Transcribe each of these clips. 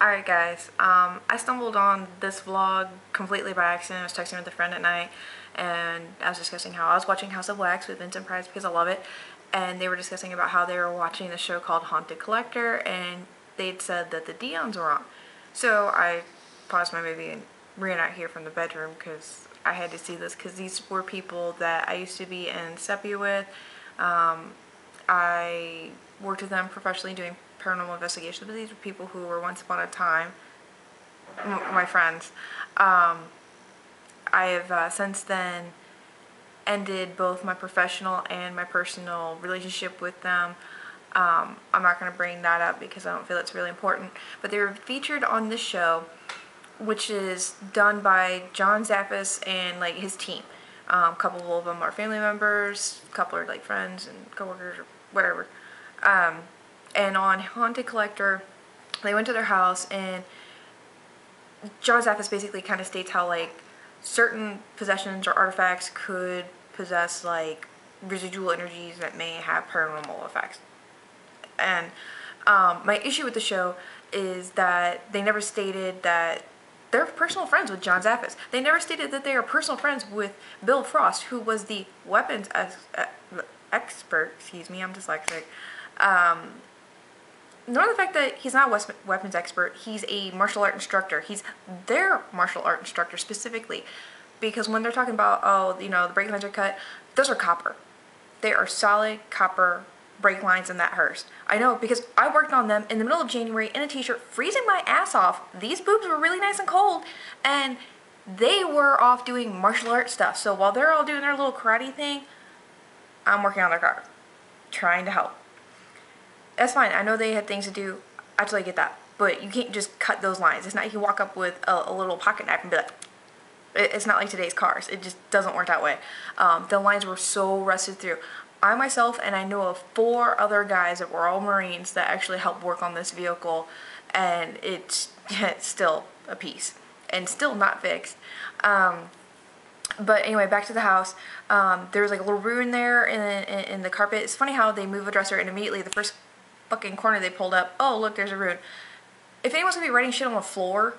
Alright guys, I stumbled on this vlog completely by accident. I was texting with a friend at night and I was discussing how I was watching House of Wax with Vincent Price because I love it, and they were discussing about how they were watching the show called Haunted Collector and they'd said that the Dionnes were on. So I paused my movie and ran out here from the bedroom because I had to see this because these were people that I used to be in SEPIA with. I worked with them professionally doing paranormal investigations, but these were people who were once upon a time my friends. I have since then ended both my professional and my personal relationship with them. I'm not going to bring that up because I don't feel it's really important, but they were featured on this show, which is done by John Zaffis and like his team. A couple of them are family members, a couple are like friends and coworkers or whatever. And on Haunted Collector, they went to their house and John Zaffis basically kind of states how like certain possessions or artifacts could possess like residual energies that may have paranormal effects. And my issue with the show is that they never stated that they're personal friends with John Zaffis. They never stated that they are personal friends with Bill Frost, who was the weapons expert. Excuse me, I'm dyslexic. Nor the fact that he's not a weapons expert, he's a martial art instructor. He's their martial art instructor specifically. Because when they're talking about, oh, you know, the brake lines are cut, those are copper. They are solid copper brake lines in that hearse. I know because I worked on them in the middle of January in a t-shirt, freezing my ass off. These boobs were really nice and cold, and they were off doing martial art stuff. So while they're all doing their little karate thing, I'm working on their car, trying to help. That's fine. I know they had things to do. I totally get that. But you can't just cut those lines. It's not like you walk up with a little pocket knife and be like, it's not like today's cars. It just doesn't work that way. The lines were so rusted through. I myself, and I know of 4 other guys that were all Marines that actually helped work on this vehicle, and it's still a piece and still not fixed. But anyway, back to the house. There was like a little ruin there in the carpet. It's funny how they move a dresser and immediately the first fucking corner they pulled up, oh look, there's a ruin. If anyone's gonna be writing shit on the floor,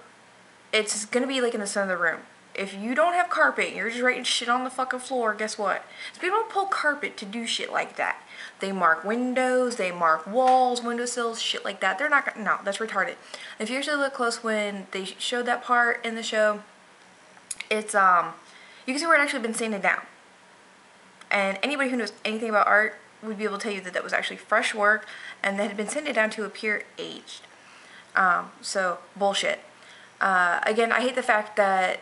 it's gonna be like in the center of the room. If you don't have carpet and you're just writing shit on the fucking floor, guess what? So people don't pull carpet to do shit like that. They mark windows, they mark walls, windowsills, shit like that. They're not gonna, no, that's retarded. If you actually look close when they showed that part in the show, it's you can see where it actually been sanded down. And anybody who knows anything about art would be able to tell you that that was actually fresh work and that had been sanded down to appear aged. So, bullshit. Again, I hate the fact that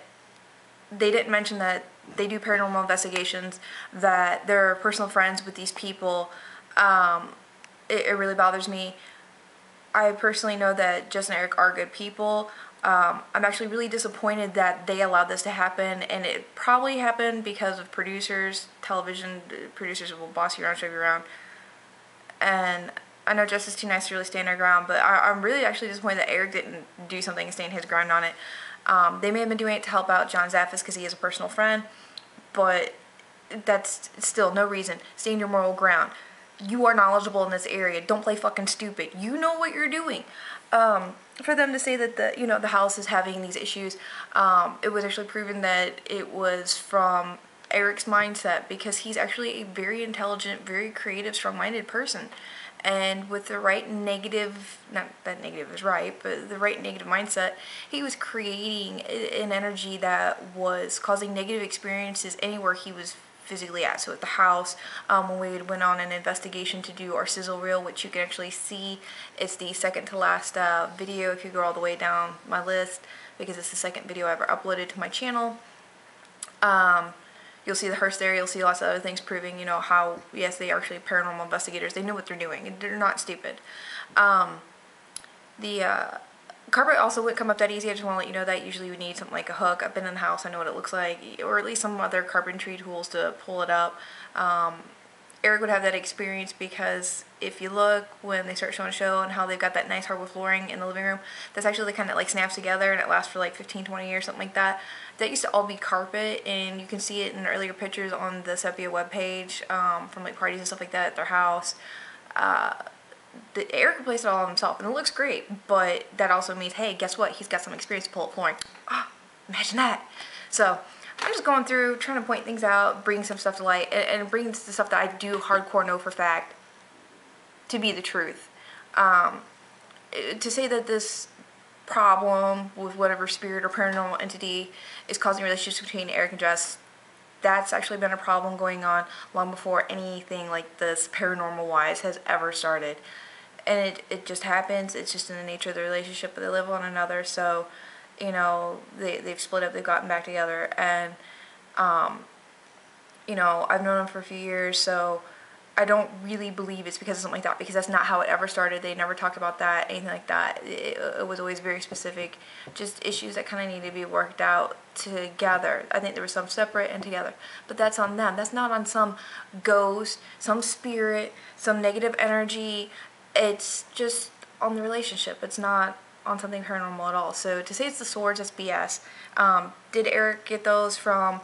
they didn't mention that they do paranormal investigations, that they're personal friends with these people. It really bothers me. I personally know that Jess and Eric are good people. I'm actually really disappointed that they allowed this to happen, and it probably happened because of producers, television producers will boss you around, shove you around. And I know Jess is too nice to really stand her ground, but I'm really actually disappointed that Eric didn't do something and stand his ground on it. They may have been doing it to help out John Zaffis because he is a personal friend, but that's still no reason. Stand your moral ground. You are knowledgeable in this area. Don't play fucking stupid. You know what you're doing. For them to say that the house is having these issues, it was actually proven that it was from Eric's mindset, because he's actually a very intelligent, very creative, strong-minded person. And with the right negative, not that negative is right, but the right negative mindset, he was creating an energy that was causing negative experiences anywhere he was physically at. So at the house, when we went on an investigation to do our sizzle reel, which you can actually see, it's the second to last video if you go all the way down my list, because it's the second video I ever uploaded to my channel. You'll see the hearse there, you'll see lots of other things proving, you know, how, yes, they are actually paranormal investigators. They know what they're doing. They're not stupid. The carpet also wouldn't come up that easy. I just want to let you know that. Usually you need something like a hook. I've been in the house, I know what it looks like, or at least some other carpentry tools to pull it up. Eric would have that experience because if you look when they start showing a show and how they've got that nice hardwood flooring in the living room, that's actually the kind that like snaps together and it lasts for like 15-20 years, something like that. That used to all be carpet, and you can see it in earlier pictures on the SEPIA webpage from like parties and stuff like that at their house. Eric replaced it all himself, and it looks great, but that also means, hey, guess what? He's got some experience to pull up flooring. Oh, imagine that. So I'm just going through, trying to point things out, bring some stuff to light, and bring the stuff that I do hardcore know for fact to be the truth. To say that this problem with whatever spirit or paranormal entity is causing relationships between Eric and Jess, that's actually been a problem going on long before anything like this paranormal wise has ever started. And it just happens. It's just in the nature of the relationship, but they live one another. So, you know, they've split up, they've gotten back together, and you know, I've known them for a few years, so I don't really believe it's because of something like that, because that's not how it ever started. They never talked about that, anything like that. It was always very specific, just issues that kind of needed to be worked out together. I think there was some separate and together, but that's on them. That's not on some ghost, some spirit, some negative energy. It's just on the relationship. It's not on something paranormal at all. So to say it's the swords, that's BS. Did Eric get those from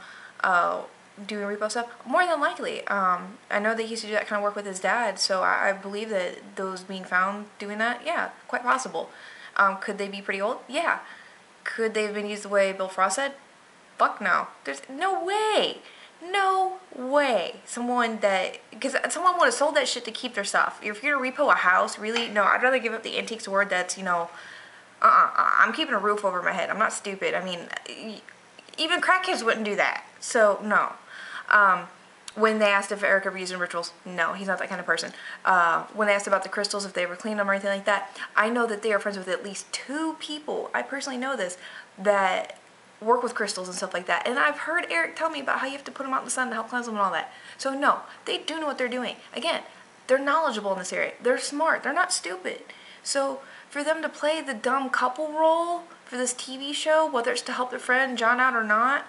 doing repo stuff? More than likely. I know that he used to do that kind of work with his dad, so I believe that those being found doing that, yeah, quite possible. Could they be pretty old? Yeah. Could they have been used the way Bill Frost said? Fuck no. There's no way. No way. Someone someone would have sold that shit to keep their stuff. If you're gonna repo a house, really? No, I'd rather give up the antique sword that's, you know, I'm keeping a roof over my head. I'm not stupid. I mean, even crackheads wouldn't do that. So, no. When they asked if Eric ever used in rituals, no, he's not that kind of person. When they asked about the crystals, if they ever cleaned them or anything like that, I know that they are friends with at least 2 people, I personally know this, that work with crystals and stuff like that. And I've heard Eric tell me about how you have to put them out in the sun to help cleanse them and all that. So no, they do know what they're doing. Again, they're knowledgeable in this area. They're smart. They're not stupid. So for them to play the dumb couple role for this TV show, whether it's to help their friend John out or not,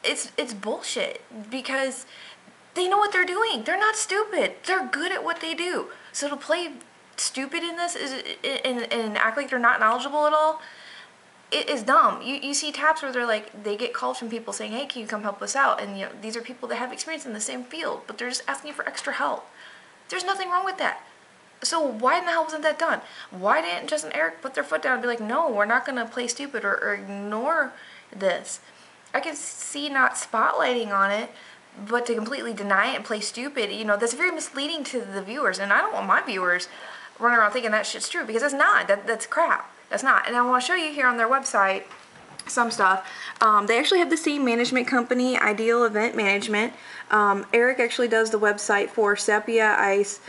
it's bullshit, because they know what they're doing. They're not stupid. They're good at what they do. So to play stupid in this and act like they're not knowledgeable at all, it is dumb. You see taps where they're like, they get calls from people saying, hey, can you come help us out? And you know, these are people that have experience in the same field, but they're just asking for extra help. There's nothing wrong with that. So why in the hell wasn't that done? Why didn't Jess and Eric put their foot down and be like, no, we're not going to play stupid or ignore this? I can see not spotlighting on it, but to completely deny it and play stupid, you know, that's very misleading to the viewers. And I don't want my viewers running around thinking that shit's true, because that's not. That's crap. That's not. And I want to show you here on their website some stuff. They actually have the same management company, Ideal Event Management. Eric actually does the website for SEPIA, ICE,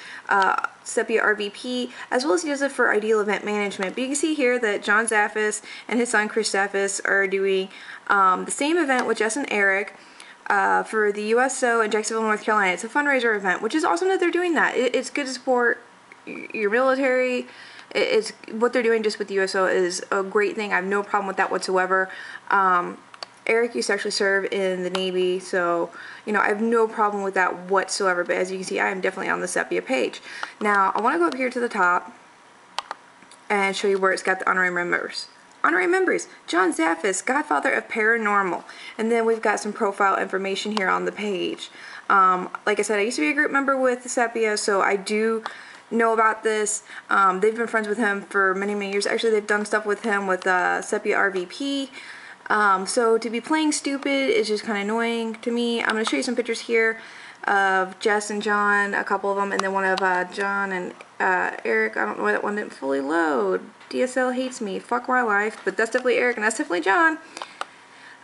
SEPIA RVP, as well as he does it for Ideal Event Management. But you can see here that John Zaffis and his son Chris Zaffis are doing the same event with Jess and Eric for the USO in Jacksonville, North Carolina. It's a fundraiser event, which is awesome that they're doing that. It's good to support your military. It's what they're doing just with the USO is a great thing. I have no problem with that whatsoever. Eric used to actually serve in the Navy, so, you know, I have no problem with that whatsoever. But as you can see, I am definitely on the SEPIA page. Now, I want to go up here to the top and show you where it's got the honorary members. Honorary members, John Zaffis, Godfather of Paranormal. And then we've got some profile information here on the page. Like I said, I used to be a group member with SEPIA, so I do know about this. They've been friends with him for many, many years. Actually, they've done stuff with him with SEPIA RVP. So to be playing stupid is just kind of annoying to me. I'm going to show you some pictures here of Jess and John, a couple of them, and then one of John and Eric. I don't know why that one didn't fully load. DSL hates me. Fuck my life. But that's definitely Eric, and that's definitely John.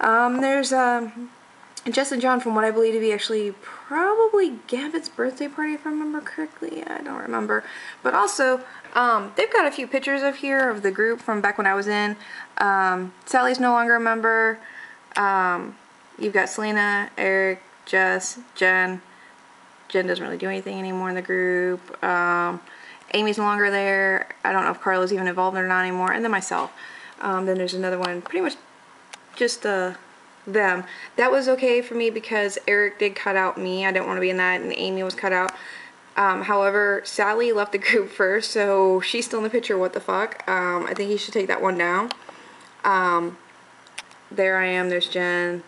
There's Jess and John from what I believe to be actually probably Gavin's birthday party, if I remember correctly. I don't remember. But also, they've got a few pictures of here of the group from back when I was in. Sally's no longer a member. You've got Selena, Eric, Jess, Jen. Jen doesn't really do anything anymore in the group. Amy's no longer there. I don't know if Carla's even involved or not anymore. And then myself. Then there's another one, pretty much just them. That was okay for me because Eric did cut out me. I didn't want to be in that, and Amy was cut out. However, Sally left the group first, so she's still in the picture. What the fuck? I think he should take that one down. There I am. There's Jen,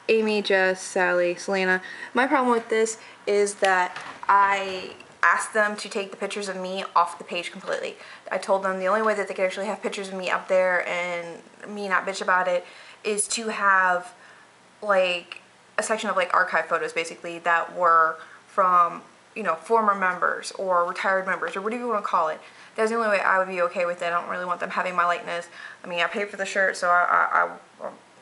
Amy, Jess, Sally, Selena. My problem with this is that I asked them to take the pictures of me off the page completely. I told them the only way that they could actually have pictures of me up there and me not bitch about it is to have like a section of like archive photos basically that were from, you know, former members or retired members or whatever you want to call it. That's the only way I would be okay with it. I don't really want them having my likeness. I mean, I paid for the shirt, so I'm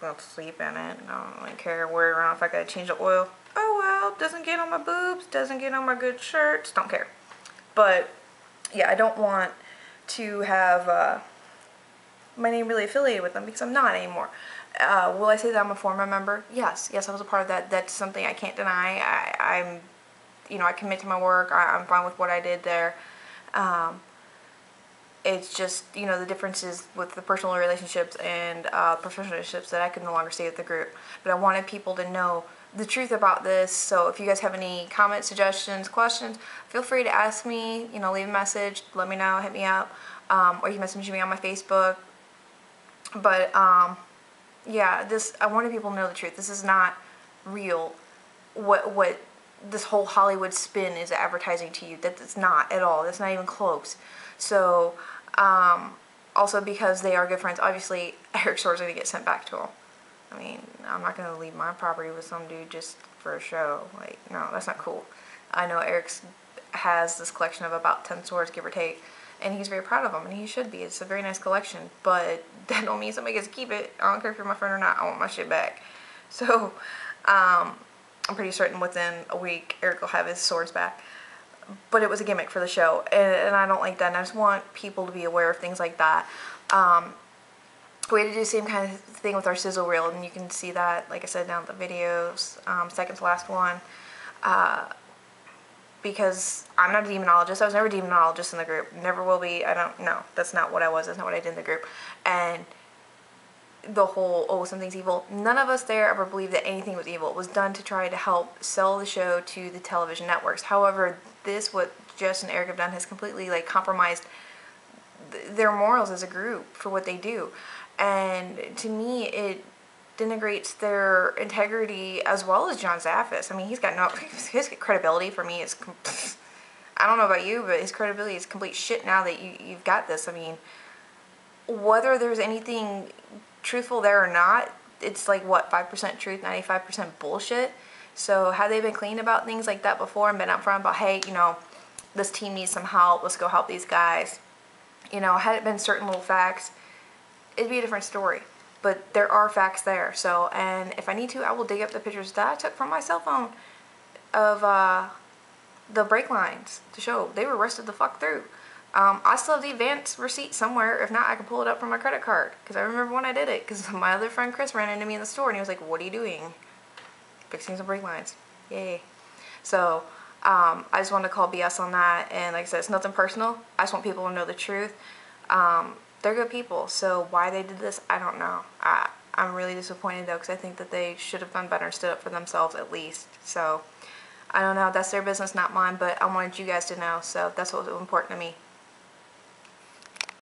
going to sleep in it. I don't really care. Worry around if I got to change the oil. Oh well, doesn't get on my boobs, doesn't get on my good shirts, don't care. But yeah, I don't want to have my name really affiliated with them because I'm not anymore. Will I say that I'm a former member? Yes, I was a part of that. That's something I can't deny. I'm, you know, I commit to my work. I'm fine with what I did there. It's just, you know, the differences with the personal relationships and professional relationships that I could no longer stay with the group. But I wanted people to know the truth about this. So if you guys have any comments, suggestions, questions, feel free to ask me, you know, leave a message, let me know, hit me up, or you can message me on my Facebook. But yeah, I wanted people to know the truth. This is not real. What this whole Hollywood spin is advertising to you. That's not at all. That's not even close. So also because they are good friends, obviously Eric's sword's going to get sent back to him. I mean, I'm not going to leave my property with some dude just for a show. Like, no, that's not cool. I know Eric's has this collection of about 10 swords, give or take, and he's very proud of them, and he should be. It's a very nice collection, but that don't mean somebody gets to keep it. I don't care if you're my friend or not. I want my shit back. So, I'm pretty certain within a week Eric will have his swords back. But it was a gimmick for the show, and I don't like that, and I just want people to be aware of things like that. We had to do the same kind of thing with our sizzle reel, and you can see that, like I said, down at the videos, second to last one, because I'm not a demonologist. I was never a demonologist in the group, never will be. I don't know, that's not what I was, that's not what I did in the group. And the whole, oh, something's evil, none of us there ever believed that anything was evil. It was done to try to help sell the show to the television networks. However, what Jess and Eric have done has completely like compromised their morals as a group for what they do, and to me it denigrates their integrity as well as John Zaffis. I mean, he's got no, his credibility for me is, I don't know about you, but his credibility is complete shit now that you've got this. I mean, whether there's anything truthful there or not, it's like what, 5% truth, 95% bullshit. So had they been clean about things like that before and been upfront about, hey, you know, this team needs some help, let's go help these guys, you know, had it been certain little facts, it'd be a different story. But there are facts there. So, and if I need to, I will dig up the pictures that I took from my cell phone of the brake lines to show they were rusted the fuck through. I still have the advance receipt somewhere. If not, I can pull it up from my credit card, because I remember when I did it, because my other friend Chris ran into me in the store and he was like, what are you doing? Fixing some brake lines. Yay. So I just wanted to call BS on that, and like I said, it's nothing personal. I just want people to know the truth. They're good people, so why they did this, I don't know. I'm really disappointed though, because I think that they should have done better and stood up for themselves at least. So I don't know, that's their business, not mine, but I wanted you guys to know, so that's what was important to me.